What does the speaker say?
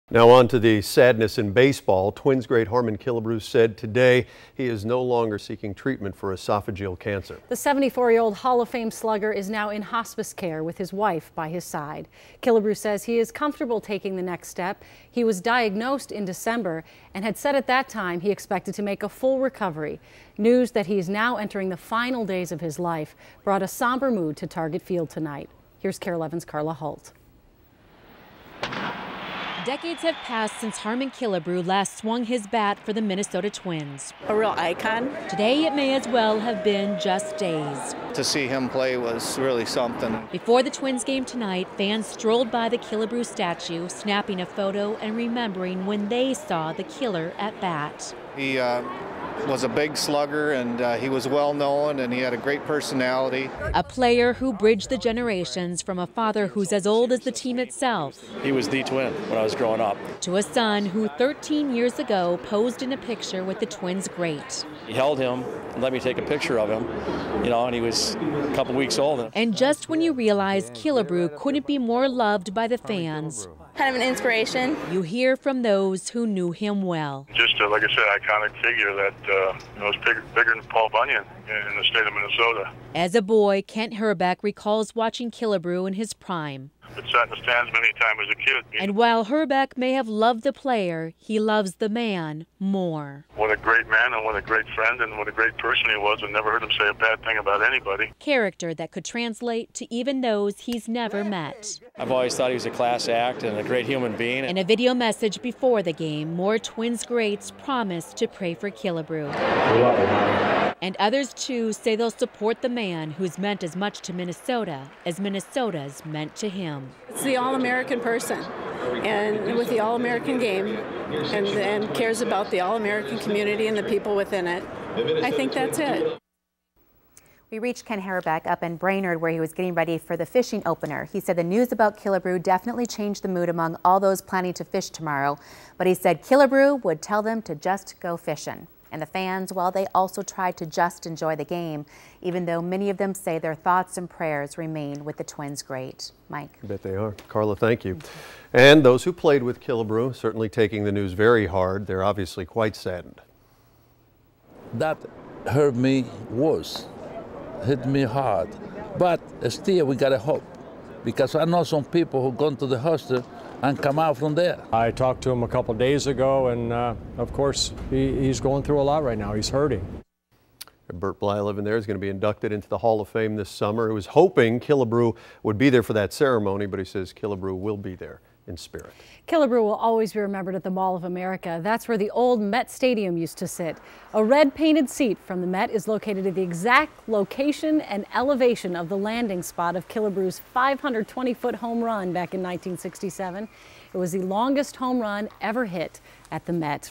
Now on to the sadness in baseball. Twins great Harmon Killebrew said today he is no longer seeking treatment for esophageal cancer. The 74-year-old Hall of Fame slugger is now in hospice care with his wife by his side. Killebrew says he is comfortable taking the next step. He was diagnosed in December and had said at that time he expected to make a full recovery. News that he is now entering the final days of his life brought a somber mood to Target Field tonight. Here's KARE 11's Carla Holt. Decades have passed since Harmon Killebrew last swung his bat for the Minnesota Twins. A real icon. Today it may as well have been just days. To see him play was really something. Before the Twins game tonight, fans strolled by the Killebrew statue, snapping a photo and remembering when they saw the killer at bat. He was a big slugger, and he was well known, and he had a great personality. A player who bridged the generations from a father who's as old as the team itself. He was the Twin when I was growing up. To a son who 13 years ago posed in a picture with the Twins great. He held him and let me take a picture of him, and he was a couple weeks old. And just when you realize Killebrew couldn't be more loved by the fans, Kind of an inspiration. you hear from those who knew him well. Just like I said, iconic figure that was bigger than Paul Bunyan in the state of Minnesota. As a boy, Kent Herbeck recalls watching Killebrew in his prime. It sat in the stands many times as a kid. And while Herbeck may have loved the player, he loves the man more. What a great man and what a great friend and what a great person he was. I never heard him say a bad thing about anybody. Character that could translate to even those he's never met. I've always thought he was a class act and a great human being. In a video message before the game, more Twins greats promised to pray for Killebrew. And others, too, say they'll support the man who's meant as much to Minnesota as Minnesota's meant to him. It's the all-American person, and with the all-American game, and cares about the all-American community and the people within it. I think that's it. We reached Ken Herbeck up in Brainerd where he was getting ready for the fishing opener. He said the news about Killebrew definitely changed the mood among all those planning to fish tomorrow, but he said Killebrew would tell them to just go fishing. And the fans, well, they also tried to just enjoy the game, even though many of them say their thoughts and prayers remain with the Twins great. Mike. I bet they are. Carla, thank you. And those who played with Killebrew certainly taking the news very hard. They're obviously quite saddened. That hurt me worse, hit me hard. But still, we got a hope, because I know some people who gone to the hospital and come out from there. I talked to him a couple days ago, and of course, he's going through a lot right now. He's hurting. Bert Bly, living there, is going to be inducted into the Hall of Fame this summer. He was hoping Killebrew would be there for that ceremony, but he says Killebrew will be there in spirit. Killebrew will always be remembered at the Mall of America. That's where the old Met Stadium used to sit. A red painted seat from the Met is located at the exact location and elevation of the landing spot of Killebrew's 520-foot home run back in 1967. It was the longest home run ever hit at the Met.